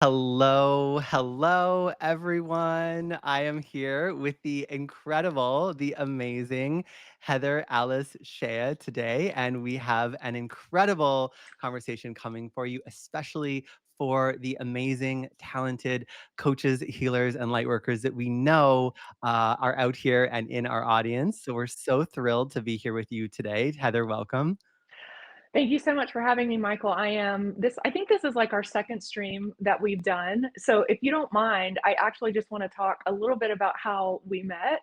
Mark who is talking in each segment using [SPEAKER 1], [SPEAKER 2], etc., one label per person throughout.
[SPEAKER 1] Hello, everyone. I am here with the incredible, the amazing Heather Alice Shea today, and we have an incredible conversation coming for you, especially for the amazing, talented coaches, healers, and light workers that we know are out here and in our audience. So we're so thrilled to be here with you today. Heather, welcome.
[SPEAKER 2] Thank you so much for having me, Michael. I think this is like our second stream that we've done. So if you don't mind, I actually just want to talk a little bit about how we met,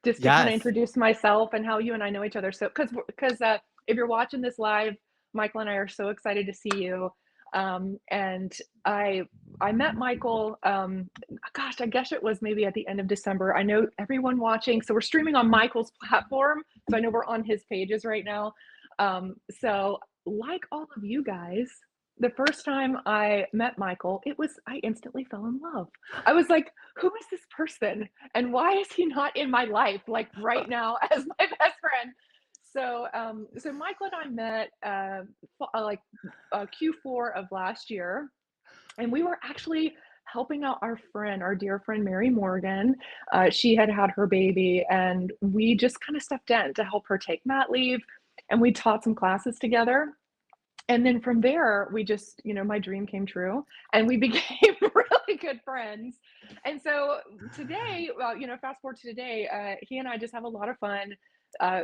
[SPEAKER 2] just to kind of
[SPEAKER 1] Yes.
[SPEAKER 2] introduce myself and how you and I know each other. So because if you're watching this live, Michael and I are so excited to see you. And I met Michael, gosh, I guess it was maybe at the end of December. I know everyone watching, so we're streaming on Michael's platform. So I know we're on his pages right now. So like all of you guys, the first time I met Michael, I instantly fell in love. I was like, who is this person? And why is he not in my life like right now as my best friend? So Michael and I met Q4 of last year, and we were actually helping out our dear friend Mary Morgan. She had had her baby, and we just kind of stepped in to help her take mat leave, and we taught some classes together. And then from there, we just, my dream came true and we became really good friends. And so today, well, fast forward to today, he and I just have a lot of fun uh,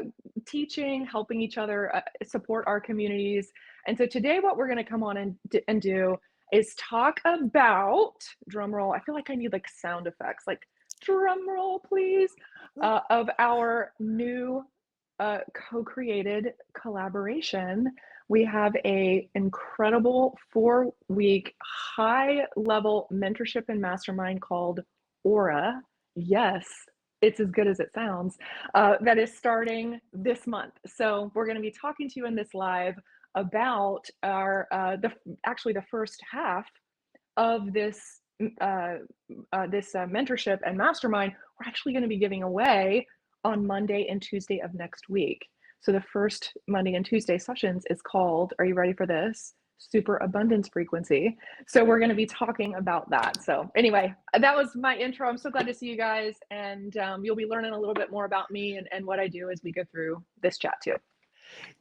[SPEAKER 2] teaching, helping each other support our communities. And so today, what we're going to come on and do is talk about, drum roll. I feel like I need like sound effects, like drum roll, please, of our new co-created collaboration. We have a incredible 4-week high level mentorship and mastermind called AURA. Yes, it's as good as it sounds. That is starting this month. So we're going to be talking to you in this live about our the first half of this mentorship and mastermind. We're actually going to be giving away on Monday and Tuesday of next week. So the first Monday and Tuesday sessions is called, are you ready for this? Super abundance frequency. So we're going to be talking about that. So anyway, that was my intro. I'm so glad to see you guys, and you'll be learning a little bit more about me and what I do as we go through this chat too.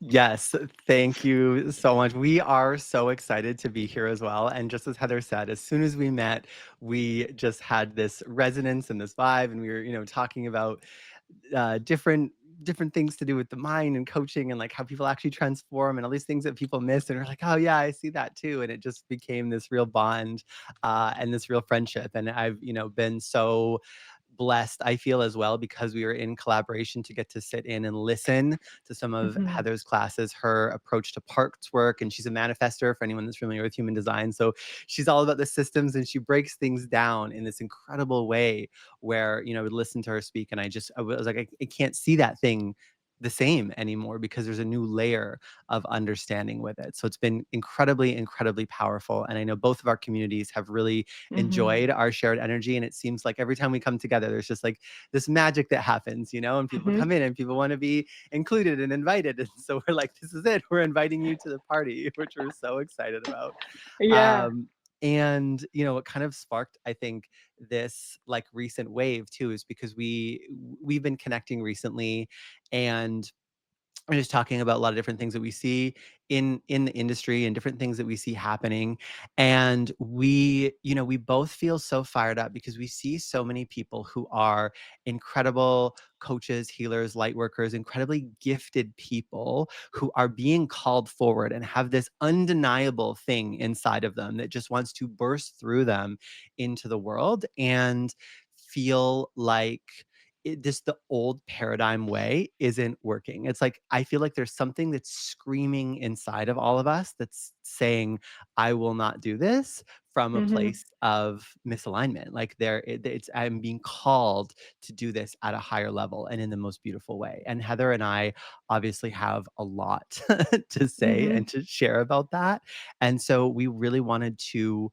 [SPEAKER 1] Yes, thank you so much. We are so excited to be here as well. And just as Heather said, as soon as we met, we just had this resonance and this vibe, and we were, talking about different things to do with the mind and coaching and like how people actually transform and all these things that people miss. And we're like, oh yeah, I see that too. And it just became this real bond and this real friendship. And I've, been so blessed, I feel as well, because we were in collaboration to get to sit in and listen to some of
[SPEAKER 2] Mhm.
[SPEAKER 1] Heather's classes, her approach to parts work. And she's a manifester for anyone that's familiar with human design. So she's all about the systems and she breaks things down in this incredible way where, I would listen to her speak and I was like, I can't see that thing the same anymore because there's a new layer of understanding with it. So it's been incredibly powerful. And I know both of our communities have really
[SPEAKER 2] Mhm.
[SPEAKER 1] enjoyed our shared energy. And it seems like every time we come together, there's just like this magic that happens, and people
[SPEAKER 2] Mhm.
[SPEAKER 1] come in and people want to be included and invited. And so we're like, this is it. We're inviting you to the party, which we're so excited about.
[SPEAKER 2] Yeah.
[SPEAKER 1] Um, and what kind of sparked, I think, this like recent wave too, is because we've been connecting recently, and we're just talking about a lot of different things that we see in the industry and different things that we see happening. And we both feel so fired up because we see so many people who are incredible coaches, healers, light workers, incredibly gifted people who are being called forward and have this undeniable thing inside of them that just wants to burst through them into the world and feel like this the old paradigm way isn't working. It's like I feel like there's something that's screaming inside of all of us that's saying, "I will not do this," from a
[SPEAKER 2] Mhm.
[SPEAKER 1] place of misalignment. Like it's I'm being called to do this at a higher level and in the most beautiful way. And Heather and I obviously have a lot to say and
[SPEAKER 2] Mhm.
[SPEAKER 1] to share about that. And so we really wanted to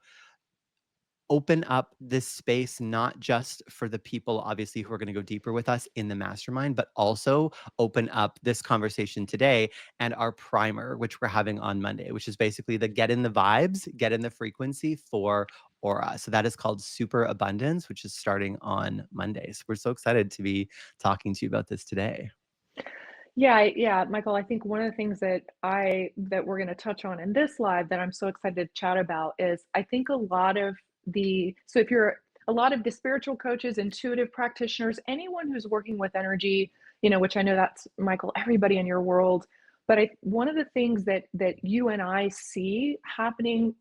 [SPEAKER 1] open up this space not just for the people obviously who are going to go deeper with us in the mastermind, but also open up this conversation today and our primer, which we're having on Monday, which is basically the get in the vibes, get in the frequency for AURA. So that is called Super Abundance, which is starting on Monday. So we're so excited to be talking to you about this today.
[SPEAKER 2] Yeah, Michael, I think one of the things that we're gonna touch on in this live that I'm so excited to chat about is I think a lot of if you're a lot of the spiritual coaches, intuitive practitioners, anyone who's working with energy, which I know that's, Michael, everybody in your world, but one of the things that you and I see happening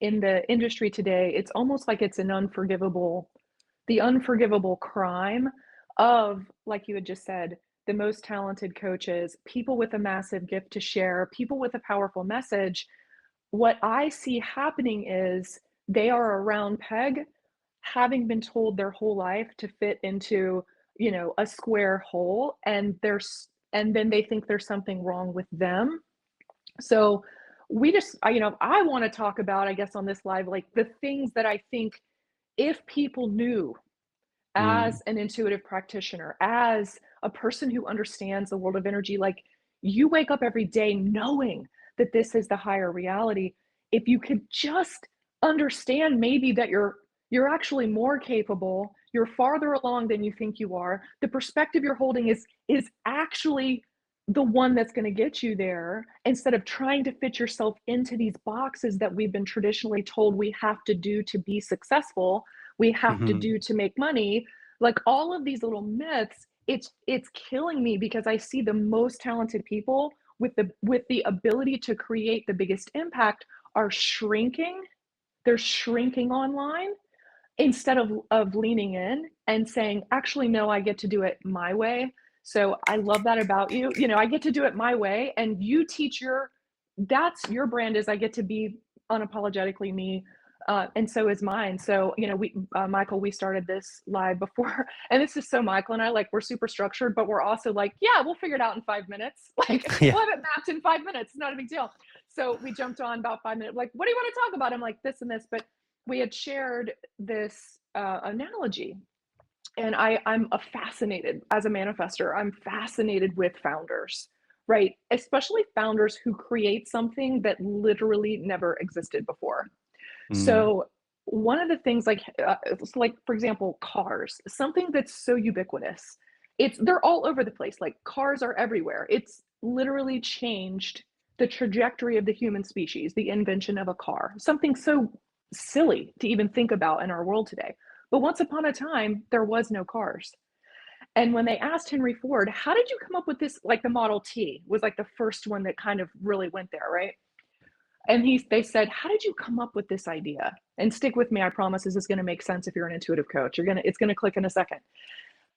[SPEAKER 2] in the industry today, it's almost like it's the unforgivable crime of, like you had just said, the most talented coaches, people with a massive gift to share, people with a powerful message. What I see happening is they are a round peg, having been told their whole life to fit into, a square hole, and then they think there's something wrong with them. So I want to talk about, I guess, on this live, like the things that I think if people knew
[SPEAKER 1] Mm,
[SPEAKER 2] as an intuitive practitioner, as a person who understands the world of energy, like you wake up every day knowing that this is the higher reality. If you could just understand maybe that you're actually more capable, you're farther along than you think you are. The perspective you're holding is actually the one that's going to get you there instead of trying to fit yourself into these boxes that we've been traditionally told we have to do to be successful, we have to
[SPEAKER 1] mhm,
[SPEAKER 2] do to make money. Like all of these little myths, it's killing me because I see the most talented people with the ability to create the biggest impact are shrinking. They're shrinking online instead of leaning in and saying, actually, no, I get to do it my way. So I love that about you. I get to do it my way, and you teach that's your brand, is I get to be unapologetically me. And so is mine. So, Michael, we started this live before, and this is so Michael and I, like, we're super structured, but we're also like, yeah, we'll figure it out in 5 minutes. Like,
[SPEAKER 1] yeah.
[SPEAKER 2] we'll have it mapped in 5 minutes. It's not a big deal. So we jumped on about 5 minutes, like, what do you want to talk about? I'm like, this and this. But we had shared this analogy, and I'm a fascinated as a manifester. I'm fascinated with founders, right? Especially founders who create something that literally never existed before.
[SPEAKER 1] Mm,
[SPEAKER 2] So one of the things, like for example, cars, something that's so ubiquitous. They're all over the place. Like cars are everywhere. It's literally changed the trajectory of the human species, the invention of a car. Something so silly to even think about in our world today. But once upon a time, there was no cars. And when they asked Henry Ford, how did you come up with this? Like the Model T was like the first one that kind of really went there, right? And they said, how did you come up with this idea? And stick with me, I promise this is going to make sense if you're an intuitive coach. It's going to click in a second.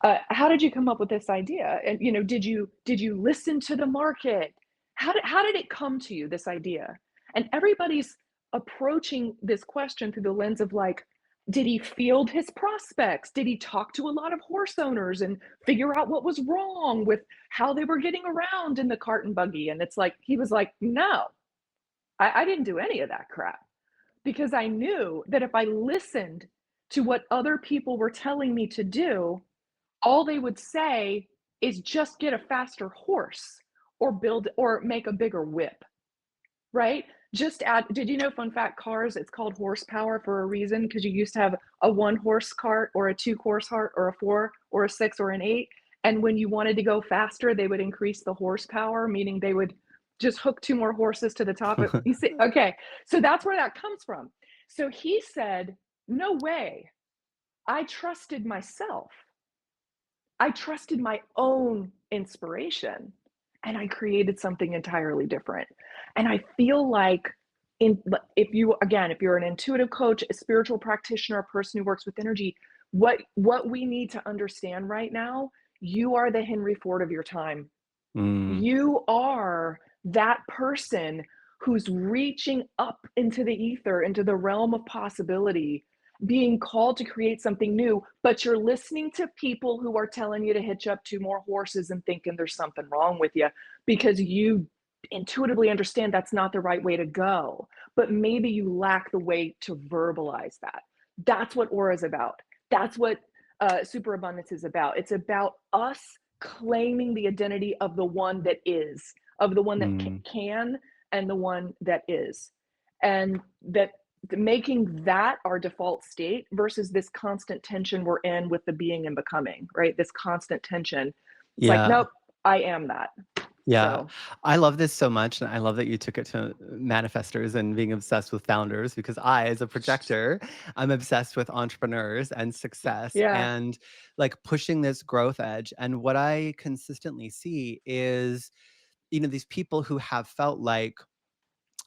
[SPEAKER 2] How did you come up with this idea? And did you listen to the market? How did it come to you, this idea? And everybody's approaching this question through the lens of like, did he field his prospects? Did he talk to a lot of horse owners and figure out what was wrong with how they were getting around in the cart and buggy? And it's like, he was like, no, I didn't do any of that crap, because I knew that if I listened to what other people were telling me to do, all they would say is just get a faster horse or build or make a bigger whip, right? Just add, did you know, fun fact, cars, it's called horsepower for a reason, because you used to have a 1 horse cart or a 2 horse cart or a 4 or a 6 or an 8. And when you wanted to go faster, they would increase the horsepower, meaning they would just hook 2 more horses to the top. You see, okay. So that's where that comes from. So he said, no way. I trusted myself. I trusted my own inspiration, and I created something entirely different. And I feel like in if you're an intuitive coach, a spiritual practitioner, a person who works with energy, what we need to understand right now, you are the Henry Ford of your time.
[SPEAKER 1] mm,
[SPEAKER 2] You are that person who's reaching up into the ether, into the realm of possibility, being called to create something new, but you're listening to people who are telling you to hitch up 2 more horses and thinking there's something wrong with you because you intuitively understand that's not the right way to go. But maybe you lack the way to verbalize that. That's what Aura is about. That's what superabundance is about. It's about us claiming the identity of the one that is, of the one that
[SPEAKER 1] mm,
[SPEAKER 2] can, and the one that is. And that making that our default state versus this constant tension we're in with the being and becoming, right? This constant tension. It's like,
[SPEAKER 1] Yeah.
[SPEAKER 2] nope, I am that.
[SPEAKER 1] Yeah.
[SPEAKER 2] So,
[SPEAKER 1] I love this so much, and I love that you took it to manifestors and being obsessed with founders because I, as a projector, I'm obsessed with entrepreneurs and success
[SPEAKER 2] yeah.
[SPEAKER 1] and, like, pushing this growth edge, and what I consistently see is, these people who have felt like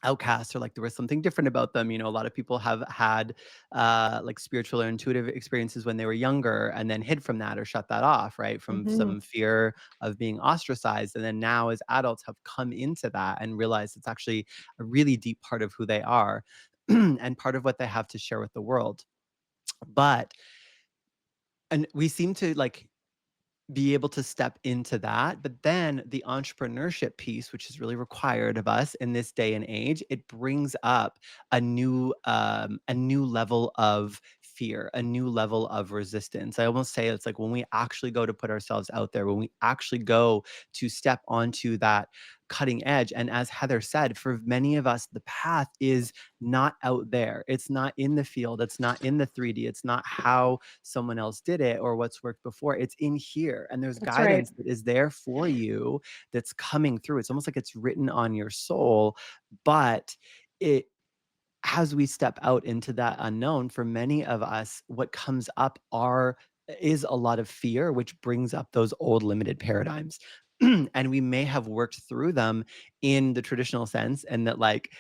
[SPEAKER 1] outcasts or like there was something different about them. A lot of people have had like spiritual or intuitive experiences when they were younger and then hid from that or shut that off, right? From
[SPEAKER 2] Mhm.
[SPEAKER 1] some fear of being ostracized. And then now, as adults, have come into that and realized it's actually a really deep part of who they are and part of what they have to share with the world. But, and we seem to like be able to step into that. But then the entrepreneurship piece, which is really required of us in this day and age, it brings up a new level of fear, a new level of resistance. I almost say it's like when we actually go to put ourselves out there, when we actually go to step onto that cutting edge. And as Heather said, for many of us, the path is not out there. It's not in the field. It's not in the 3D. It's not how someone else did it or what's worked before. It's in here. And there's
[SPEAKER 2] That's right.
[SPEAKER 1] guidance that is there for you that's coming through. It's almost like it's written on your soul, but it as we step out into that unknown, for many of us, what comes up are is a lot of fear, which brings up those old limited paradigms. And we may have worked through them in the traditional sense, and that, like,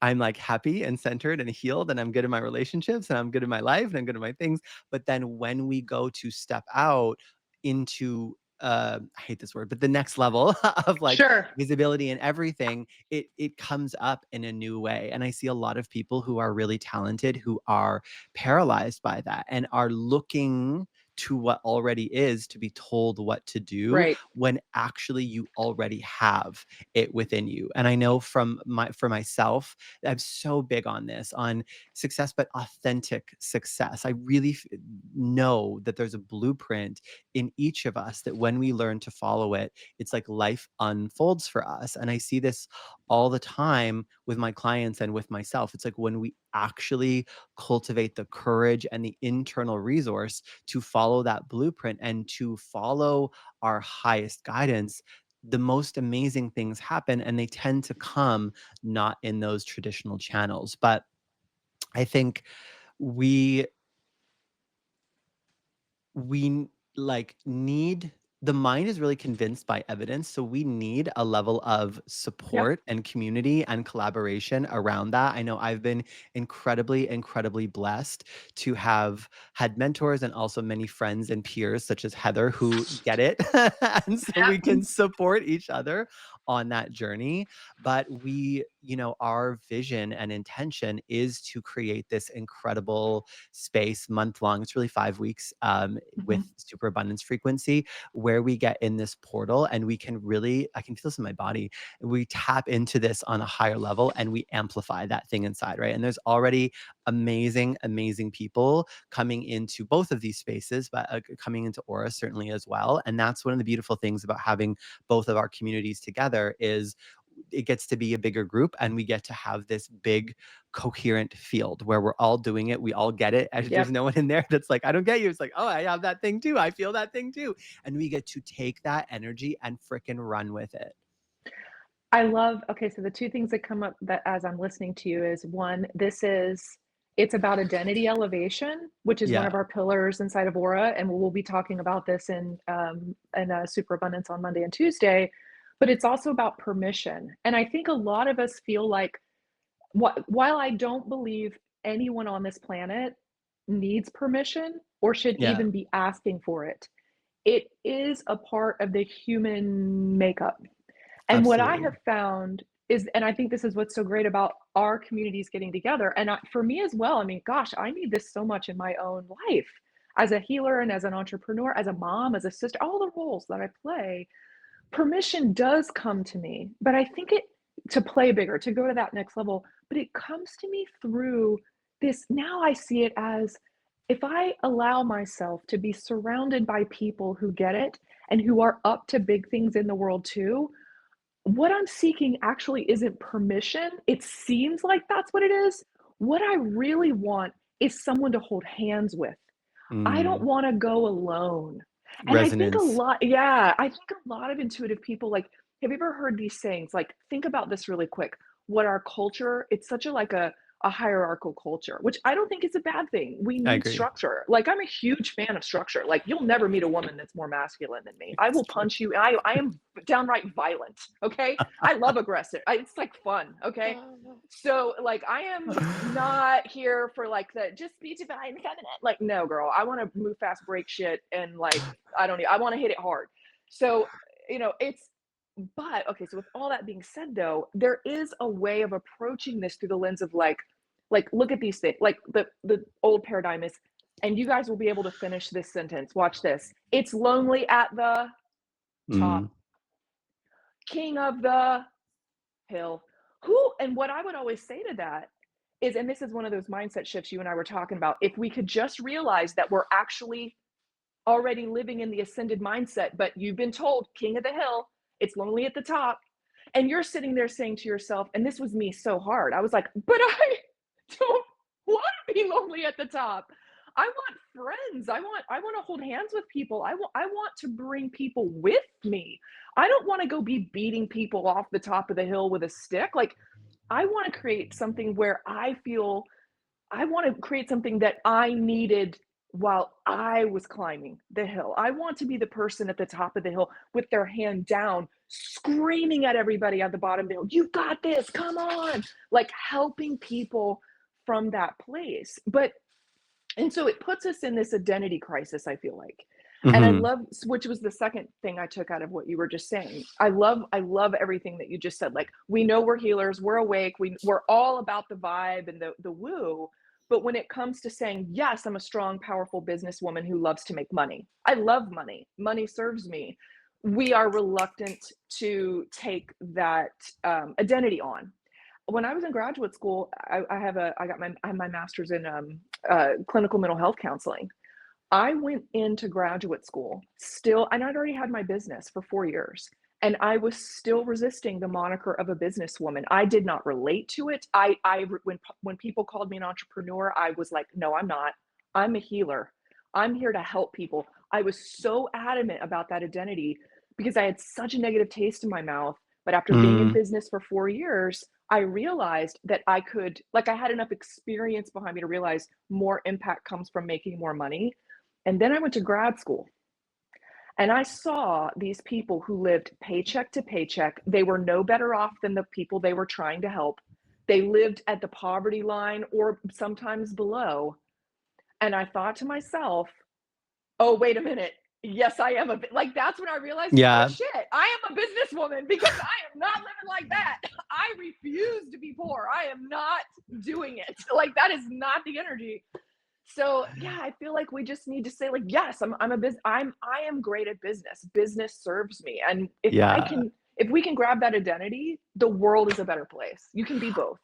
[SPEAKER 1] I'm like happy and centered and healed, and I'm good in my relationships, and I'm good in my life, and I'm good in my things. But then when we go to step out into, I hate this word, but the next level of like
[SPEAKER 2] Sure.
[SPEAKER 1] visibility and everything, it comes up in a new way. And I see a lot of people who are really talented who are paralyzed by that and are looking to what already is to be told what to do
[SPEAKER 2] Right.
[SPEAKER 1] when actually you already have it within you. And I know for myself, I'm so big on this, on success, but authentic success. I really know that there's a blueprint in each of us that when we learn to follow it, it's like life unfolds for us. And I see this all the time with my clients and with myself. It's like when we actually cultivate the courage and the internal resource to follow that blueprint and to follow our highest guidance, the most amazing things happen, and they tend to come not in those traditional channels. But I think we like need the mind is really convinced by evidence, so we need a level of
[SPEAKER 2] Yep.
[SPEAKER 1] support and community and collaboration around that. I know I've been incredibly blessed to have had mentors and also many friends and peers such as Heather who get it and so we
[SPEAKER 2] Yep.
[SPEAKER 1] can support each other on that journey. But our vision and intention is to create this incredible space, month long. It's really 5 weeks, with
[SPEAKER 2] Mhm.
[SPEAKER 1] super abundance frequency, where we get in this portal and we can really, I can feel this in my body. We tap into this on a higher level and we amplify that thing inside, right? And there's already amazing people coming into both of these spaces, but coming into Aura certainly as well. And that's one of the beautiful things about having both of our communities together is it gets to be a bigger group and we get to have this big coherent field where we're all doing it, we all get it, and there's
[SPEAKER 2] Yep.
[SPEAKER 1] no one in there that's like, I don't get you. It's like, oh, I have that thing too, I feel that thing too. And we get to take that energy and freaking run with it.
[SPEAKER 2] I love okay, so the 2 things that come up that as I'm listening to you is, 1, it's about identity elevation, which is one
[SPEAKER 1] Yeah.
[SPEAKER 2] of our pillars inside of Aura, and we'll be talking about this in Superabundance on Monday and Tuesday, but it's also about permission, and I think a lot of us feel like while I don't believe anyone on this planet needs permission or should
[SPEAKER 1] Yeah,
[SPEAKER 2] even be asking for it, it is a part of the human makeup. And what I have
[SPEAKER 1] absolutely.
[SPEAKER 2] found is, and I think this is what's so great about our communities getting together, and for me as well, I mean, gosh, I need this so much in my own life as a healer and as an entrepreneur, as a mom, as a sister, all the roles that I play. Permission does come to me, but I think it to play bigger, to go to that next level, but it comes to me through this. Now I see it as if I allow myself to be surrounded by people who get it and who are up to big things in the world too, what I'm seeking actually isn't permission. It seems like that's what it is. What I really want is someone to hold hands with. I don't
[SPEAKER 1] Mm,
[SPEAKER 2] wanna go alone. And I think a
[SPEAKER 1] resonance.
[SPEAKER 2] lot yeah, I think a lot of intuitive people, like, have you ever heard these sayings? Like, think about this really quick. What our culture it's such a, like, a hierarchical culture, which I don't think is a bad thing. We
[SPEAKER 1] I
[SPEAKER 2] need
[SPEAKER 1] agree.
[SPEAKER 2] structure. Like, I'm a huge fan of structure. Like, you'll never meet a woman that's more masculine than me. I
[SPEAKER 1] It's
[SPEAKER 2] will
[SPEAKER 1] true.
[SPEAKER 2] punch you. I am downright violent, okay? I love aggressive. It's, like, fun, okay? So, like, I am not here for, like, the just be divine feminine. Like, no, girl, I wanna move fast, break shit, and, like, I wanna hit it hard. So, it's but okay, so with all that being said though, there is a way of approaching this through the lens of like look at these things. Like the old paradigm is, and you guys will be able to finish this sentence. Watch this. It's lonely at the
[SPEAKER 1] Mm,
[SPEAKER 2] top, king of the hill. Who and what I would always say to that is, and this is one of those mindset shifts you and I were talking about, if we could just realize that we're actually already living in the ascended mindset, but you've been told king of the hill, it's lonely at the top. And you're sitting there saying to yourself, and this was me so hard. I was like, but I don't want to be lonely at the top. I want friends. I want to hold hands with people. I want to bring people with me. I don't want to go be beating people off the top of the hill with a stick. Like I want to create something where I want to create something that I needed while I was climbing the hill. I want to be the person at the top of the hill with their hand down, screaming at everybody at the bottom of the hill, you got this, come on, like helping people from that place. But and so it puts us in this identity crisis, I feel like. And I
[SPEAKER 1] mhm.
[SPEAKER 2] love which was the second thing I took out of what you were just saying. I love everything that you just said. Like we know we're healers, we're awake, we're all about the vibe and the woo. But when it comes to saying, yes, I'm a strong, powerful businesswoman who loves to make money. I love money. Money serves me. We are reluctant to take that identity on when I was in graduate school, I have my master's in clinical mental health counseling. I went into graduate school still, and I'd already had my business for 4 years, and I was still resisting the moniker of a businesswoman. I did not relate to it. When people called me an entrepreneur, I was like, no, I'm not. I'm a healer. I'm here to help people. I was so adamant about that identity because I had such a negative taste in my mouth. But after being in
[SPEAKER 1] Mm,
[SPEAKER 2] business for 4 years, I realized that I could, like, I had enough experience behind me to realize more impact comes from making more money. And then I went to grad school and I saw these people who lived paycheck to paycheck. They were no better off than the people they were trying to help. They lived at the poverty line or sometimes below. And I thought to myself, oh, wait a minute. Yes, I am like that's when I realized, oh
[SPEAKER 1] yeah.
[SPEAKER 2] shit, I am a businesswoman because I am not living like that. I refuse to be poor. I am not doing it. Like that is not the energy. So yeah, I feel like we just need to say like, yes, I am great at business. Business serves me. And
[SPEAKER 1] Yeah.
[SPEAKER 2] if we can grab that identity, the world is a better place. You can be both.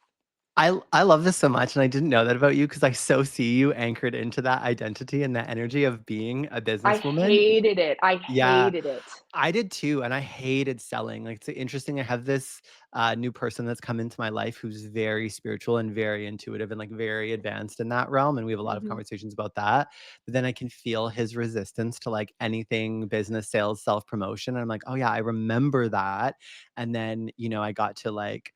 [SPEAKER 1] I love this so much, and I didn't know that about you because I so see you anchored into that identity and that energy of being a
[SPEAKER 2] I
[SPEAKER 1] businesswoman.
[SPEAKER 2] hated it. I
[SPEAKER 1] Yeah,
[SPEAKER 2] hated it.
[SPEAKER 1] I did too, and I hated selling. Like, it's interesting. I have this new person that's come into my life who's very spiritual and very intuitive and like very advanced in that realm, and we have a lot of
[SPEAKER 2] Hmm.
[SPEAKER 1] conversations about that. But then I can feel his resistance to like anything business, sales, self promotion. And I'm like, oh yeah, I remember that. And then I got to like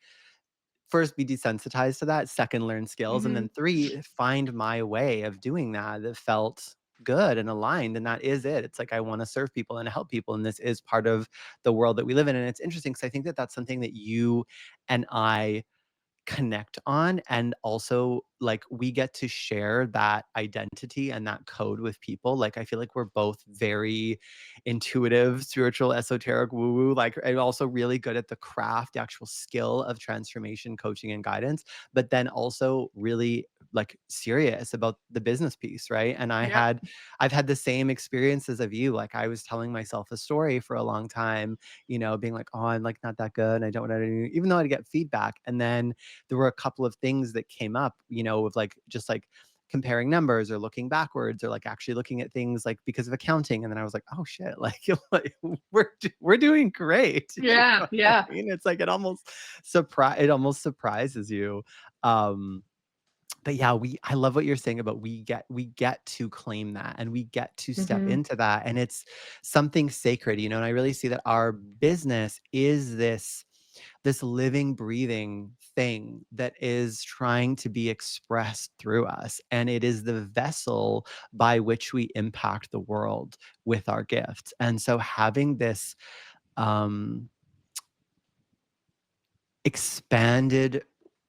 [SPEAKER 1] first be desensitized to that, second learn skills, and
[SPEAKER 2] Hmm.
[SPEAKER 1] then three find my way of doing that that felt good and aligned, and that is it. It's like I want to serve people and help people, and this is part of the world that we live in. And it's interesting because I think that that's something that you and I connect on, and also like we get to share that identity and that code with people. Like I feel like we're both very intuitive, spiritual, esoteric, woo woo, like, and also really good at the craft, the actual skill of transformation coaching and guidance, but then also really like serious about the business piece, right? And
[SPEAKER 2] Yeah.
[SPEAKER 1] I've had the same experiences of you. Like I was telling myself a story for a long time, being like, oh, I'm like not that good and I don't know what to do, even though I'd get feedback. And then there were a couple of things that came up, with like just like comparing numbers or looking backwards or like actually looking at things like because of accounting. And then I was like, oh shit, like, like we're doing great. You
[SPEAKER 2] Yeah.
[SPEAKER 1] know what
[SPEAKER 2] Yeah.
[SPEAKER 1] I mean? It's like it almost surprises you. Um But yeah, I love what you're saying about we get to claim that and we get to step
[SPEAKER 2] Mhm.
[SPEAKER 1] into that, and it's something sacred, and I really see that our business is this living, breathing thing that is trying to be expressed through us, and it is the vessel by which we impact the world with our gifts. And so having this um expanded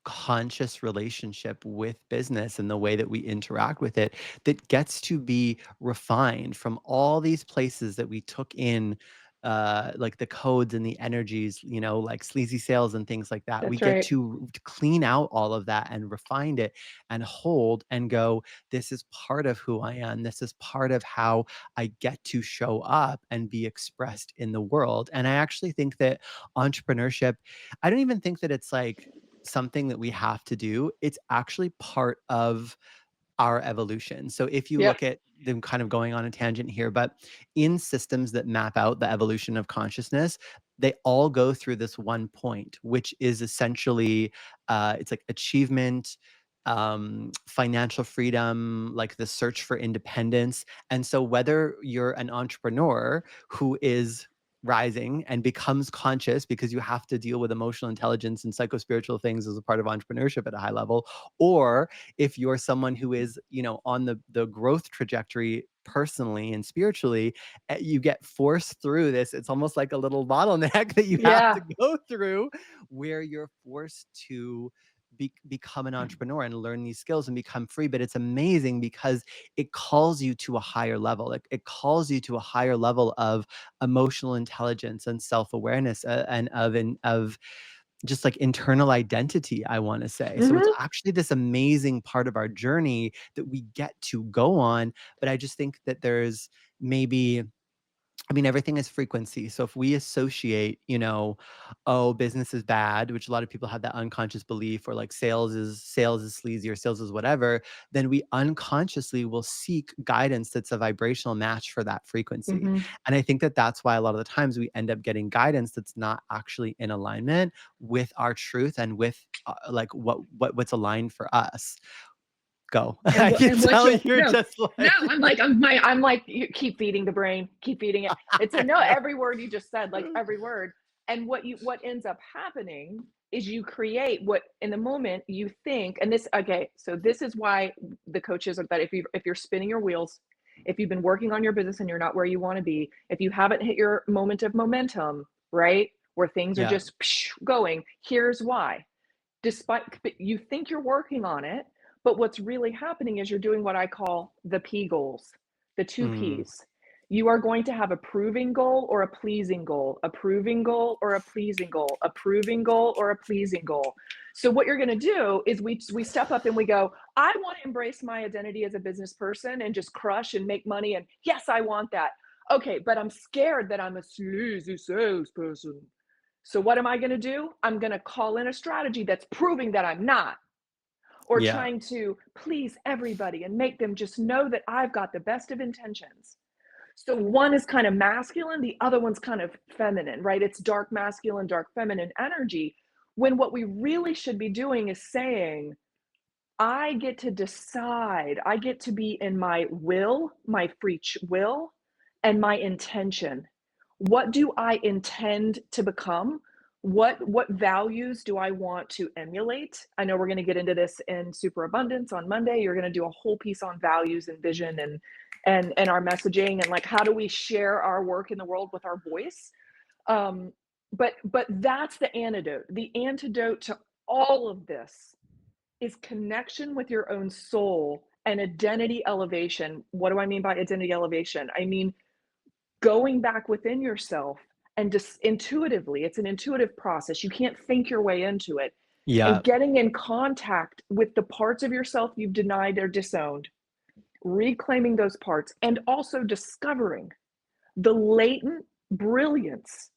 [SPEAKER 1] conscious relationship with business and the way that we interact with it that gets to be refined from all these places that we took in, like the codes and the energies, like sleazy sales and things like that. We
[SPEAKER 2] That's
[SPEAKER 1] get
[SPEAKER 2] right.
[SPEAKER 1] to clean out all of that and refine it and hold and go, this is part of who I am, this is part of how I get to show up and be expressed in the world. And I actually think that entrepreneurship, I don't even think that it's like something that we have to do. It's actually part of our evolution. So if you
[SPEAKER 2] Yep.
[SPEAKER 1] look at them, kind of going on a tangent here, but in systems that map out the evolution of consciousness, they all go through this one point, which is essentially it's like achievement, financial freedom, like the search for independence. And so whether you're an entrepreneur who is rising and becomes conscious because you have to deal with emotional intelligence and psychospiritual things as a part of entrepreneurship at a high level, or if you're someone who is, on the growth trajectory personally and spiritually, you get forced through this. It's almost like a little bottleneck that you have
[SPEAKER 2] Yeah.
[SPEAKER 1] to go through, where you're forced to become an entrepreneur and learn these skills and become free. But it's amazing because it calls you to a higher level. It calls you to a higher level of emotional intelligence and self-awareness, and of just like internal identity, I want to say. So it's
[SPEAKER 2] Mhm.
[SPEAKER 1] actually this amazing part of our journey that we get to go on. But I just think that there's maybe, I mean, everything is frequency. So if we associate, oh, business is bad, which a lot of people have that unconscious belief, or like sales is sleazy or sales is whatever, then we unconsciously will seek guidance that's a vibrational match for that frequency.
[SPEAKER 2] Mhm.
[SPEAKER 1] And I think that that's why a lot of the times we end up getting guidance that's not actually in alignment with our truth and with like what's aligned for us. Go. I can
[SPEAKER 2] And what
[SPEAKER 1] tell
[SPEAKER 2] you'll
[SPEAKER 1] you're
[SPEAKER 2] no,
[SPEAKER 1] just
[SPEAKER 2] no,
[SPEAKER 1] like
[SPEAKER 2] I'm like, "You keep feeding the brain, keep feeding it." It's a no, every word you just said, like, every word. And what ends up happening is you create what in the moment you think, and this okay, so this is why the coaches are that if you're spinning your wheels, if you've been working on your business and you're not where you wanna be, if you haven't hit your moment of momentum, right, where things are
[SPEAKER 1] yeah.
[SPEAKER 2] just going, here's why. Despite you think you're working on it, but what's really happening is you're doing what I call the P goals, the 2
[SPEAKER 1] Mm,
[SPEAKER 2] Ps. You are going to have a proving goal or a pleasing goal, a proving goal or a pleasing goal, a proving goal or a pleasing goal. So what you're going to do is we step up and we go, I want to embrace my identity as a business person and just crush and make money, and yes, I want that. Okay, but I'm scared that I'm a sleazy salesperson. So what am I going to do? I'm going to call in a strategy that's proving that I'm not, or
[SPEAKER 1] yeah.
[SPEAKER 2] trying to please everybody and make them just know that I've got the best of intentions. So one is kind of masculine, the other one's kind of feminine, right? It's dark masculine, dark feminine energy. When what we really should be doing is saying, I get to decide, I get to be in my will, my free will, and my intention. What do I intend to become? What values do I want to emulate? I know we're going to get into this in super abundance on Monday. You're going to do a whole piece on values and vision and our messaging, and like how do we share our work in the world with our voice. um, but that's the antidote. The antidote to all of this is connection with your own soul and identity elevation. What do I mean by identity elevation? I mean going back within yourself and just intuitively, it's an intuitive process. You can't think your way into it.
[SPEAKER 1] Yeah.
[SPEAKER 2] And getting in contact with the parts of yourself you've denied or disowned, reclaiming those parts, and also discovering the latent brilliance.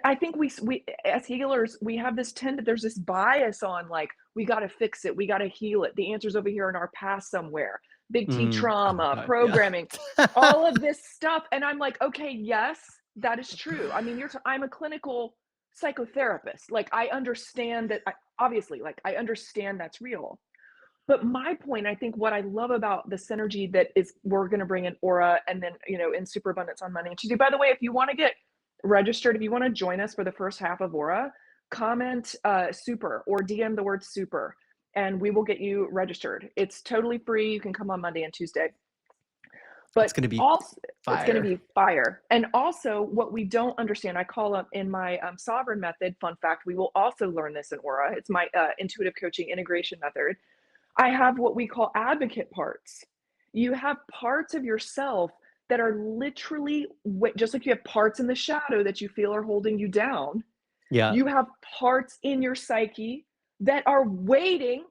[SPEAKER 2] I think we as healers, we have this there's this bias on like we got to fix it, we got to heal it. The answer's over here in our past somewhere. Big T
[SPEAKER 1] Oh
[SPEAKER 2] trauma,
[SPEAKER 1] god, yeah.
[SPEAKER 2] programming, all of this stuff, and I'm like, okay, yes, that is true. I mean, I'm a clinical psychotherapist. Like I understand that. Obviously, like I understand that's real. But my point, I think what I love about the synergy that is we're gonna bring in Aura and then, in Superabundance on Monday and Tuesday. By the way, if you wanna get registered, if you wanna join us for the first half of Aura, comment, "super" or DM the word "super," and we will get you registered. It's totally free, you can come on Monday and Tuesday.
[SPEAKER 1] It's
[SPEAKER 2] But
[SPEAKER 1] gonna be
[SPEAKER 2] also, it's gonna
[SPEAKER 1] fire.
[SPEAKER 2] be fire. And also, what we don't understand, I call up in my, Sovereign method, fun fact, we will also learn this in Aura. It's my, intuitive coaching integration method. I have what we call advocate parts. You have parts of yourself that are literally just like you have parts in the shadow that you feel are holding you down.
[SPEAKER 1] Yeah,
[SPEAKER 2] You have parts in your psyche that are waiting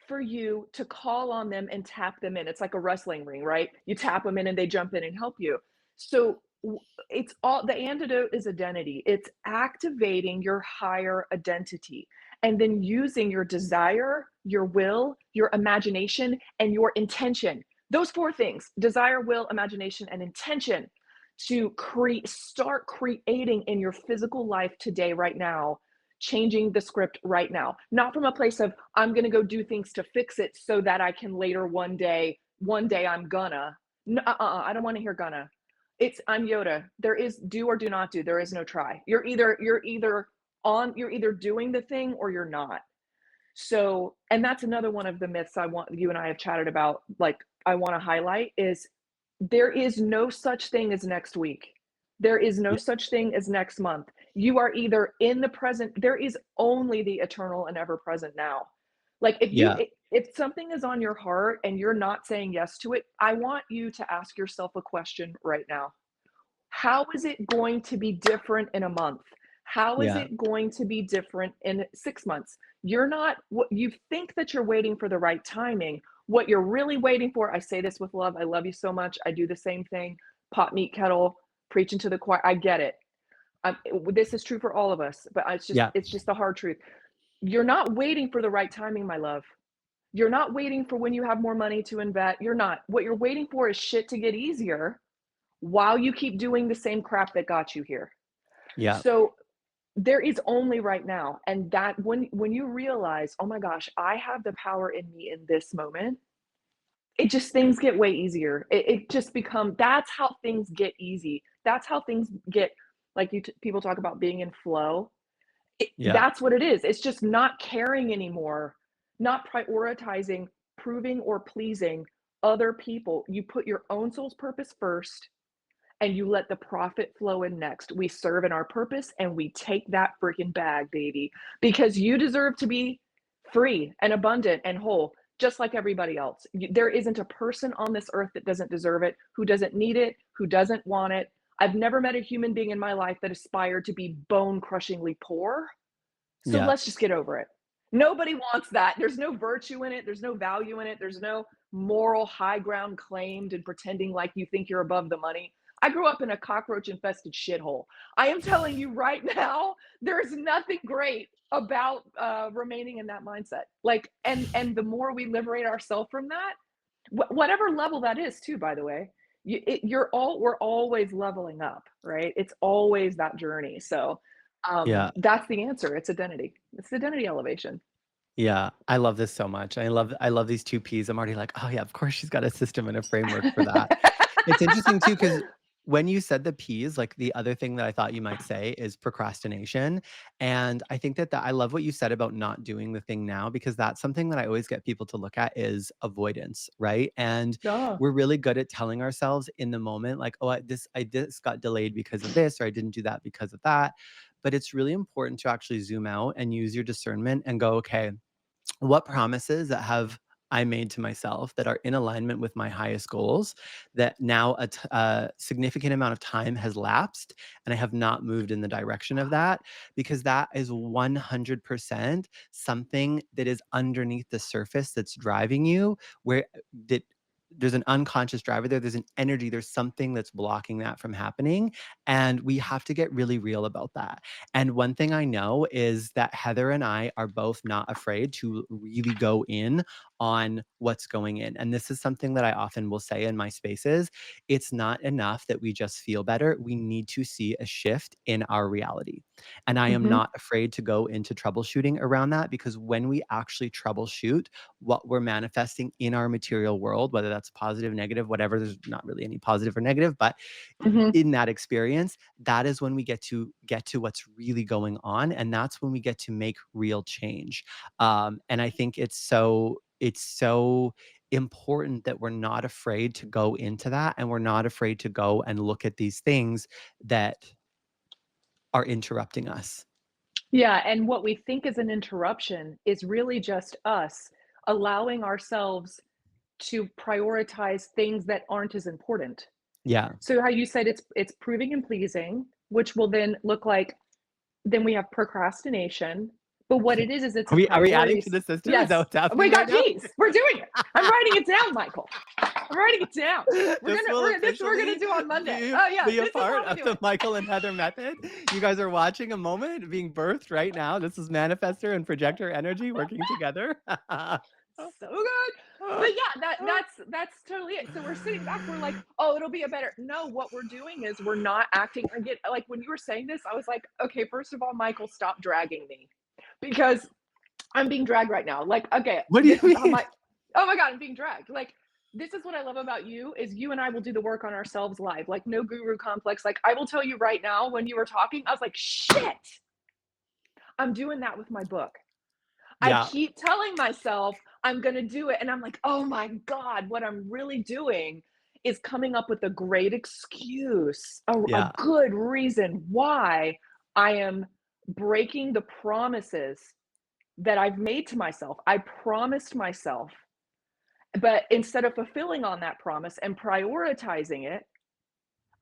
[SPEAKER 2] for you to call on them and tap them in. It's like a wrestling ring, right? You tap them in and they jump in and help you. So it's all the antidote is identity. It's activating your higher identity and then using your desire, your will, your imagination, and your intention. Those four things: desire, will, imagination, and intention to start creating in your physical life today, right now, changing the script right now. Not from a place of, I'm going to go do things to fix it so that I can later one day I'm gonna. No, I don't want to hear gonna. It's I'm Yoda. There is do or do not do. There is no try. You're either doing the thing or you're not. So, and that's another one of the myths I want you and I have chatted about, like I want to highlight is there is no such thing as next week. There is no
[SPEAKER 1] yeah,
[SPEAKER 2] such thing as next month. You are either in the present, there is only the eternal and ever present now. Like
[SPEAKER 1] yeah,
[SPEAKER 2] if something is on your heart and you're not saying yes to it, I want you to ask yourself a question right now. How is it going to be different in a month? How is
[SPEAKER 1] yeah,
[SPEAKER 2] it going to be different in 6 months? You're not what you think that you're waiting for the right timing. What you're really waiting for, I say this with love. I love you so much. I do the same thing. Pot meat kettle, preaching to the choir. I get it. This is true for all of us, but
[SPEAKER 1] yeah,
[SPEAKER 2] it's just the hard truth. You're not waiting for the right timing, my love. You're not waiting for when you have more money to invest. You're not. What you're waiting for is shit to get easier while you keep doing the same crap that got you here.
[SPEAKER 1] yeah,
[SPEAKER 2] So there is only right now. And that when you realize, oh my gosh, I have the power in me in this moment, it just things get way easier. It just become that's how things get easy. That's how things get like people talk about being in flow.
[SPEAKER 1] yeah,
[SPEAKER 2] That's what it is. It's just not caring anymore, not prioritizing proving or pleasing other people. You put your own soul's purpose first and you let the profit flow in next. We serve in our purpose and we take that freaking bag, baby, because you deserve to be free and abundant and whole, just like everybody else. There isn't a person on this earth that doesn't deserve it, who doesn't need it, who doesn't want it. I've never met a human being in my life that aspired to be bone crushingly poor. So
[SPEAKER 1] yeah,
[SPEAKER 2] let's just get over it. Nobody wants that. There's no virtue in it. There's no value in it. There's no moral high ground claimed and pretending like you think you're above the money. I grew up in a cockroach infested shithole. I am telling you right now, there's nothing great about remaining in that mindset. Like, and the more we liberate ourselves from that, whatever level that is, too. By the way, we're always leveling up, right? It's always that journey. So
[SPEAKER 1] yeah.
[SPEAKER 2] that's the answer. It's identity. It's identity elevation.
[SPEAKER 1] Yeah, I love this so much. I love these 2 Ps. I'm already like, "Oh, yeah, of course she's got a system and a framework for that." It's interesting too because when you said the Ps, like, the other thing that I thought you might say is procrastination, and I think that I love what you said about not doing the thing now because that's something that I always get people to look at is avoidance, right? And
[SPEAKER 2] Yeah.
[SPEAKER 1] we're really good at telling ourselves in the moment, like, "Oh, this got delayed because of this, or I didn't do that because of that." But it's really important to actually zoom out and use your discernment and go, "Okay, what promises that have I made to myself that are in alignment with my highest goals that now a significant amount of time has lapsed and I have not moved in the direction of that because that is 100% something that is underneath the surface that's driving you where that there's an unconscious driver there, there's an energy, there's something that's blocking that from happening, and we have to get really real about that. And one thing I know is that Heather and I are both not afraid to really go in on what's going in. And this is something that I often will say in my spaces. It's not enough that we just feel better. We need to see a shift in our reality. And I am
[SPEAKER 2] Mhm.
[SPEAKER 1] not afraid to go into troubleshooting around that, because when we actually troubleshoot what we're manifesting in our material world, whether that's positive, negative, whatever, there's not really any positive or negative, but
[SPEAKER 2] Mhm.
[SPEAKER 1] in that experience, that is when we get to what's really going on, and that's when we get to make real change. And I think it's so important that we're not afraid to go into that, and we're not afraid to go and look at these things that are interrupting us.
[SPEAKER 2] Yeah, and what we think is an interruption is really just us allowing ourselves to prioritize things that aren't as important.
[SPEAKER 1] Yeah.
[SPEAKER 2] So how you said it's proving and pleasing, which will then look like then we have procrastination, but what it is it's
[SPEAKER 1] Are
[SPEAKER 2] a
[SPEAKER 1] we adding to
[SPEAKER 2] priorities.
[SPEAKER 1] the system? Is that
[SPEAKER 2] Yes,
[SPEAKER 1] what's happening
[SPEAKER 2] we
[SPEAKER 1] right
[SPEAKER 2] got
[SPEAKER 1] now?
[SPEAKER 2] keys. We're doing it. I'm writing it down, Michael. I'm writing it down.
[SPEAKER 1] This will
[SPEAKER 2] This we're gonna
[SPEAKER 1] officially
[SPEAKER 2] do on Monday.
[SPEAKER 1] be
[SPEAKER 2] Oh yeah,
[SPEAKER 1] be a
[SPEAKER 2] this is
[SPEAKER 1] part
[SPEAKER 2] how we
[SPEAKER 1] of
[SPEAKER 2] do
[SPEAKER 1] the
[SPEAKER 2] it.
[SPEAKER 1] Michael and Heather method. You guys are watching a moment being birthed right now. This is manifestor and projector energy working together.
[SPEAKER 2] So good. But yeah, that's totally it. So we're sitting back, we're like, oh, it'll be a better. No, what we're doing is we're not acting. I get like when you were saying this, I was like, okay, first of all, Michael, stop dragging me because I'm being dragged right now. Like, okay,
[SPEAKER 1] What do you
[SPEAKER 2] this is I'm
[SPEAKER 1] mean?
[SPEAKER 2] like, oh my God, I'm being dragged. Like, this is what I love about you is you and I will do the work on ourselves live. Like no guru complex. Like I will tell you right now, when you were talking, I was like, shit, I'm doing that with my book. I
[SPEAKER 1] Yeah,
[SPEAKER 2] keep telling myself I'm going to do it. And I'm like, oh my God, what I'm really doing is coming up with a great excuse, a
[SPEAKER 1] yeah,
[SPEAKER 2] good reason why I am breaking the promises that I've made to myself. I promised myself, but instead of fulfilling on that promise and prioritizing it,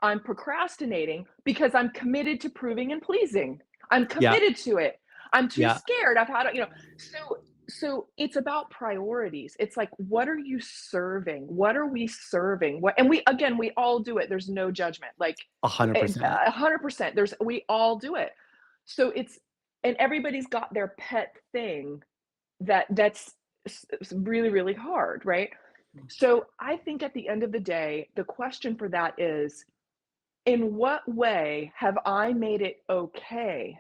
[SPEAKER 2] I'm procrastinating because I'm committed to proving and pleasing. I'm
[SPEAKER 1] yeah,
[SPEAKER 2] committed to it. I'm too
[SPEAKER 1] yeah,
[SPEAKER 2] scared. I've had, so it's about priorities. It's like, what are you serving? What are we serving? What, and we, again, we all do it. There's no judgment. Like
[SPEAKER 1] 100%.
[SPEAKER 2] 100%. We all do it. So and everybody's got their pet thing that's really, really hard, right? So I think at the end of the day, the question for that is, in what way have I made it okay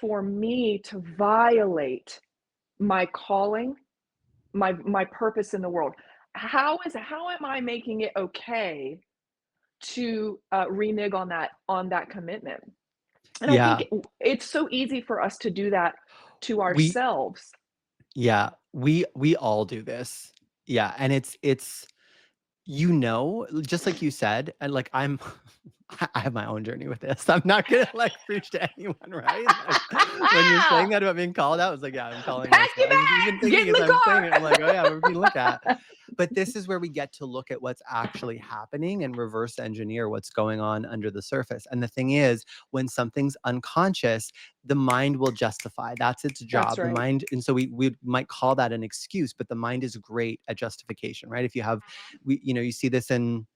[SPEAKER 2] for me to violate my calling, my purpose in the world? How am I making it okay to renege on that commitment? And I think
[SPEAKER 1] Yeah.
[SPEAKER 2] it's so easy for us to do that to
[SPEAKER 1] We
[SPEAKER 2] ourselves.
[SPEAKER 1] yeah, we all do this. Yeah, and it's just like you said, and like I have my own journey with this. I'm not gonna like preach to anyone, right? Like when you're saying that about being called out, it's like, yeah, I'm calling
[SPEAKER 2] Pack
[SPEAKER 1] myself.
[SPEAKER 2] your
[SPEAKER 1] I was even
[SPEAKER 2] bags, get
[SPEAKER 1] thinking
[SPEAKER 2] in
[SPEAKER 1] as
[SPEAKER 2] the
[SPEAKER 1] I'm saying it, I'm
[SPEAKER 2] car.
[SPEAKER 1] like, oh yeah, we're being looked at. But this is where we get to look at what's actually happening and reverse engineer what's going on under the surface. And the thing is, when something's unconscious, the mind will justify. That's its
[SPEAKER 2] That's
[SPEAKER 1] job. The
[SPEAKER 2] right.
[SPEAKER 1] mind, and so we might call that an excuse, but the mind is great at justification, right? If you have, you see this in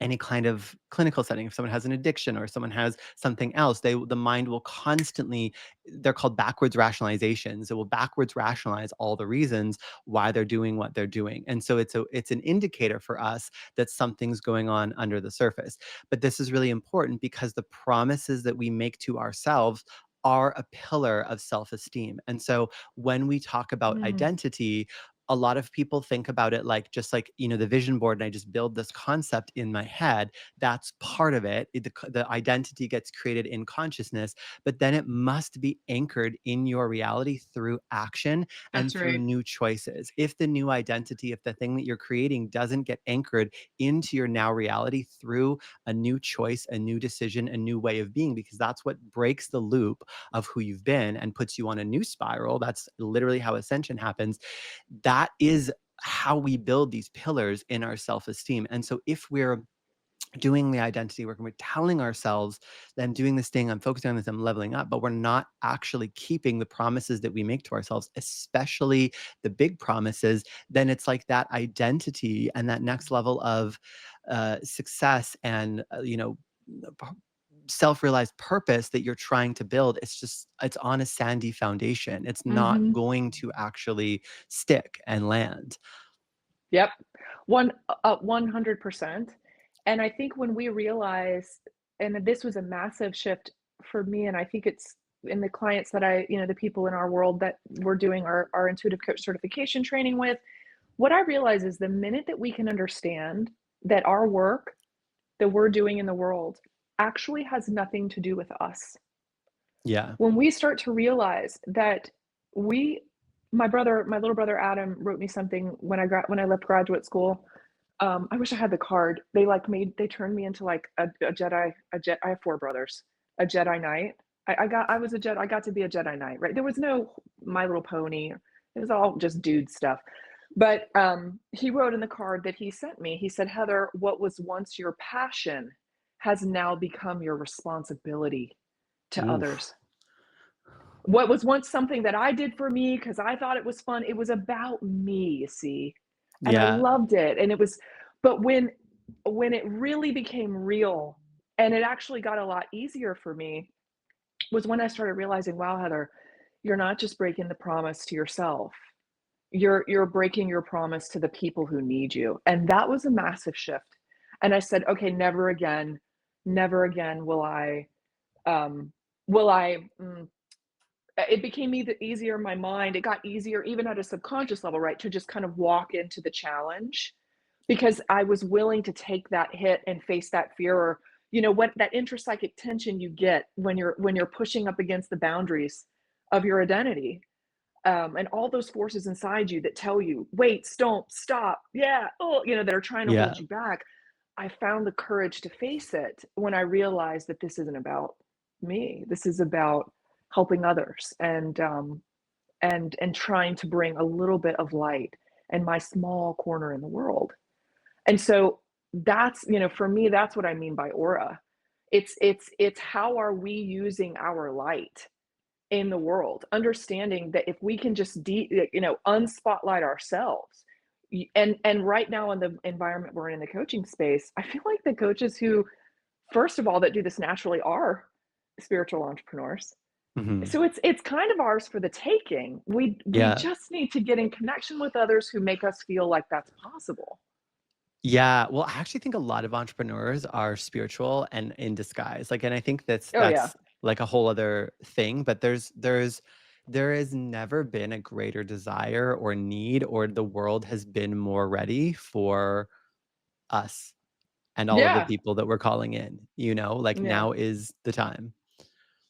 [SPEAKER 1] any kind of clinical setting. If someone has an addiction or someone has something else, the mind will constantly, they're called backwards rationalizations. It will backwards rationalize all the reasons why they're doing what they're doing. And so it's an indicator for us that something's going on under the surface. But this is really important because the promises that we make to ourselves are a pillar of self-esteem. And so when we talk about
[SPEAKER 2] Mm,
[SPEAKER 1] identity, a lot of people think about it like just like the vision board, and I just build this concept in my head. That's part of it. The identity gets created in consciousness, but then it must be anchored in your reality through action and
[SPEAKER 2] that's
[SPEAKER 1] through
[SPEAKER 2] right.
[SPEAKER 1] new choices. If the new identity, if the thing that you're creating doesn't get anchored into your now reality through a new choice, a new decision, a new way of being, because that's what breaks the loop of who you've been and puts you on a new spiral. That's literally how ascension happens. That is how we build these pillars in our self-esteem. And so if we're doing the identity work and we're telling ourselves that I'm doing this thing, I'm focusing on this, I'm leveling up, but we're not actually keeping the promises that we make to ourselves, especially the big promises, then it's like that identity and that next level of success and, self-realized purpose that you're trying to build, it's on a sandy foundation. It's not
[SPEAKER 2] Mhm.
[SPEAKER 1] going to actually stick and land.
[SPEAKER 2] Yep. 100%. And I think when we realize, and this was a massive shift for me, and I think it's in the clients that the people in our world that we're doing our intuitive coach certification training with, what I realize is the minute that we can understand that our work that we're doing in the world actually has nothing to do with us.
[SPEAKER 1] Yeah.
[SPEAKER 2] When we start to realize that we my little brother Adam wrote me something when I left graduate school. I wish I had the card. They turned me into like a Jedi. I have four brothers. A Jedi Knight. I was a Jedi. I got to be a Jedi Knight. Right. There was no My Little Pony. It was all just dude stuff. But he wrote in the card that he sent me. He said, "Heather, what was once your passion has now become your responsibility to
[SPEAKER 1] Oof.
[SPEAKER 2] others. What was once something that I did for me because I thought it was fun, it was about me, you see, and I
[SPEAKER 1] Yeah.
[SPEAKER 2] loved it, and it was but when it really became real, and it actually got a lot easier for me, was when I started realizing, "Wow, Heather, you're not just breaking the promise to yourself, you're breaking your promise to the people who need you," and that was a massive shift, and I said, "Okay, never again um, will I, it became easier in my mind. It got easier even at a subconscious level, right? To just kind of walk into the challenge because I was willing to take that hit and face that fear or, what that intrapsychic tension you get when you're pushing up against the boundaries of your identity. And all those forces inside you that tell you, wait, don't stop. Yeah. Oh, that are trying to hold
[SPEAKER 1] Yeah.
[SPEAKER 2] you back. I found the courage to face it when I realized that this isn't about me. This is about helping others and trying to bring a little bit of light in my small corner in the world. And so that's, for me, that's what I mean by aura. It's how are we using our light in the world, understanding that if we can just unspotlight ourselves. And right now in the environment we're in the coaching space, I feel like the coaches who, first of all, that do this naturally are spiritual entrepreneurs.
[SPEAKER 1] Mhm.
[SPEAKER 2] So it's kind of ours for the taking. We
[SPEAKER 1] Yeah.
[SPEAKER 2] just need to get in connection with others who make us feel like that's possible.
[SPEAKER 1] Yeah, well, I actually think a lot of entrepreneurs are spiritual and in disguise. Like, and I think
[SPEAKER 2] Oh yeah.
[SPEAKER 1] that's like a whole other thing, but there has never been a greater desire or need, or the world has been more ready for us and all of the
[SPEAKER 2] Yeah.
[SPEAKER 1] people that we're calling in, like
[SPEAKER 2] Yeah.
[SPEAKER 1] now is the time.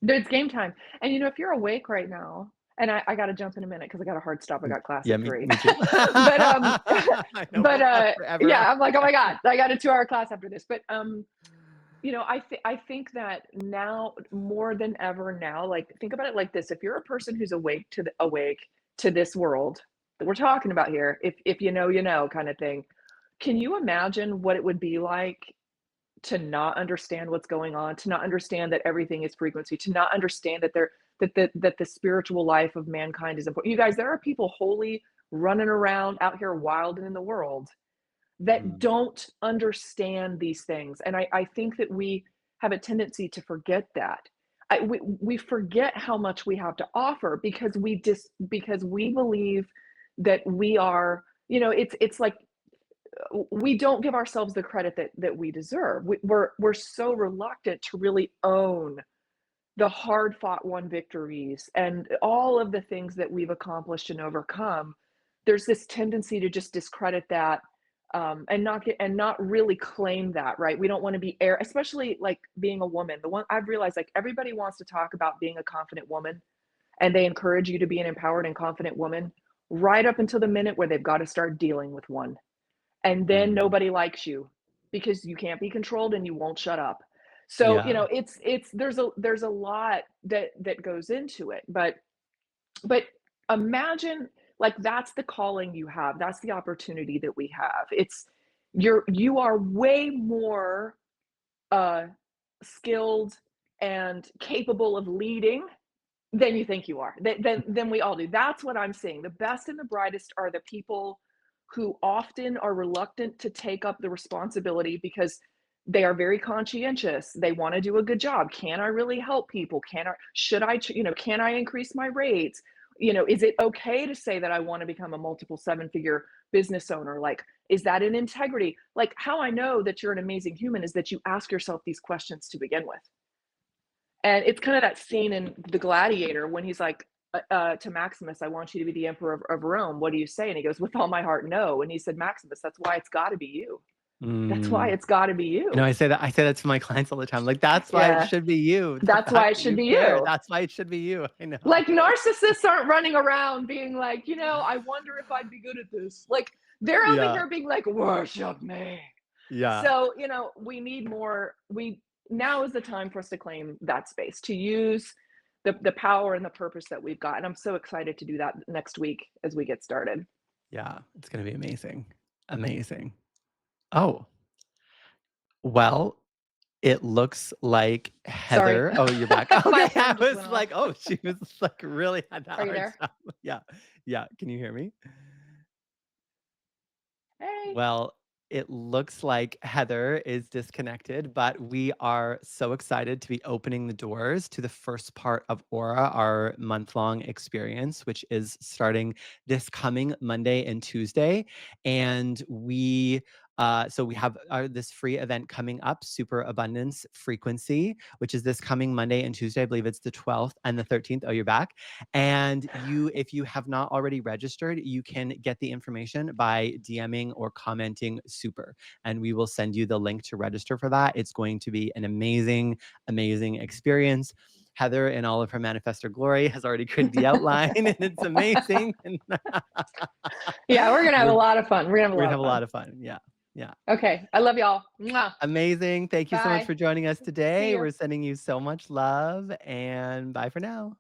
[SPEAKER 2] It's game time. And if you're awake right now, and I gotta jump in a minute because I got a hard stop. I
[SPEAKER 1] Mm,
[SPEAKER 2] got class
[SPEAKER 1] yeah,
[SPEAKER 2] at
[SPEAKER 1] me
[SPEAKER 2] 3.
[SPEAKER 1] me too.
[SPEAKER 2] But
[SPEAKER 1] I know
[SPEAKER 2] but
[SPEAKER 1] we'll talk forever
[SPEAKER 2] yeah, I'm
[SPEAKER 1] after
[SPEAKER 2] like, oh my
[SPEAKER 1] this.
[SPEAKER 2] God, I got a 2-hour class after this. But I think that now more than ever now, like think about it like this. If you're a person who's awake to this world that we're talking about here, if you know kind of thing, can you imagine what it would be like to not understand what's going on, to not understand that everything is frequency, to not understand that the spiritual life of mankind is important. You guys, there are people wholly running around out here wild and in the world that
[SPEAKER 1] Mhm.
[SPEAKER 2] don't understand these things. And I think that we have a tendency to forget that. We forget how much we have to offer because because we believe that we are, it's like we don't give ourselves the credit that we deserve. We're so reluctant to really own the hard fought won victories and all of the things that we've accomplished and overcome. There's this tendency to just discredit that and not really claim that, right? We don't want to be especially like being a woman. The one I've realized, like everybody wants to talk about being a confident woman, and they encourage you to be an empowered and confident woman, right up until the minute where they've got to start dealing with one, and then
[SPEAKER 1] Mhm.
[SPEAKER 2] nobody likes you because you can't be controlled and you won't shut up. So
[SPEAKER 1] Yeah.
[SPEAKER 2] it's there's a lot that goes into it, but imagine, like, that's the calling you have, that's the opportunity that we have. You are way more uh skilled and capable of leading than you think you are, than we all do. That's what I'm seeing. The best and the brightest are the people who often are reluctant to take up the responsibility because They are very conscientious. They want to do a good job. Can I really help people? Should I, can I increase my rates? Is it okay to say that I want to become a multiple seven-figure business owner? Like, is that an integrity? Like, how I know that you're an amazing human is that you ask yourself these questions to begin with. And it's kind of that scene in The Gladiator when he's like, to Maximus, I want you to be the emperor of Rome. What do you say? And he goes, with all my heart, no. And he said, Maximus, that's why it's got to be you. That's why
[SPEAKER 1] Mm.
[SPEAKER 2] it's got to be
[SPEAKER 1] You know,
[SPEAKER 2] you.
[SPEAKER 1] I say that to my clients all the time. Like, that's why it
[SPEAKER 2] Yeah.
[SPEAKER 1] should be you. The
[SPEAKER 2] That's why
[SPEAKER 1] fact
[SPEAKER 2] it
[SPEAKER 1] that
[SPEAKER 2] should
[SPEAKER 1] you
[SPEAKER 2] be
[SPEAKER 1] care.
[SPEAKER 2] you.
[SPEAKER 1] That's why it should be you. I know.
[SPEAKER 2] Like narcissists aren't running around being like, I wonder if I'd be good at this. Like they're over
[SPEAKER 1] Yeah.
[SPEAKER 2] here being like, worship me.
[SPEAKER 1] Yeah.
[SPEAKER 2] So, we need more. Now is the time for us to claim that space, to use the power and the purpose that we've got. And I'm so excited to do that next week as we get started.
[SPEAKER 1] Yeah. It's gonna be amazing. Amazing. Oh, well, it looks like
[SPEAKER 2] Sorry.
[SPEAKER 1] Heather. Oh, you're back.
[SPEAKER 2] My
[SPEAKER 1] Okay. I
[SPEAKER 2] phone just went
[SPEAKER 1] was
[SPEAKER 2] off.
[SPEAKER 1] like, oh, she was like really had that
[SPEAKER 2] Are you
[SPEAKER 1] hard
[SPEAKER 2] there?
[SPEAKER 1] stop. Yeah. Yeah. Can you hear me?
[SPEAKER 2] Hey.
[SPEAKER 1] Well, it looks like Heather is disconnected, but we are so excited to be opening the doors to the first part of Aura, our month long experience, which is starting this coming Monday and Tuesday. And so we have this free event coming up, Super Abundance Frequency, which is this coming Monday and Tuesday. I believe it's the 12th and the 13th. Oh, you're back. And if you have not already registered, you can get the information by DMing or commenting super. And we will send you the link to register for that. It's going to be an amazing, amazing experience. Heather, in all of her manifestor glory, has already created the outline and it's amazing. And
[SPEAKER 2] Yeah, we're gonna have a
[SPEAKER 1] we're,
[SPEAKER 2] lot of fun. We're gonna have a
[SPEAKER 1] we're going
[SPEAKER 2] lot
[SPEAKER 1] to
[SPEAKER 2] of
[SPEAKER 1] have a
[SPEAKER 2] fun.
[SPEAKER 1] lot of fun. Yeah. Yeah.
[SPEAKER 2] Okay. I love y'all. Mwah.
[SPEAKER 1] Amazing. Thank you so much
[SPEAKER 2] Bye.
[SPEAKER 1] for joining us
[SPEAKER 2] See
[SPEAKER 1] today.
[SPEAKER 2] you.
[SPEAKER 1] We're sending you so much love and bye for now.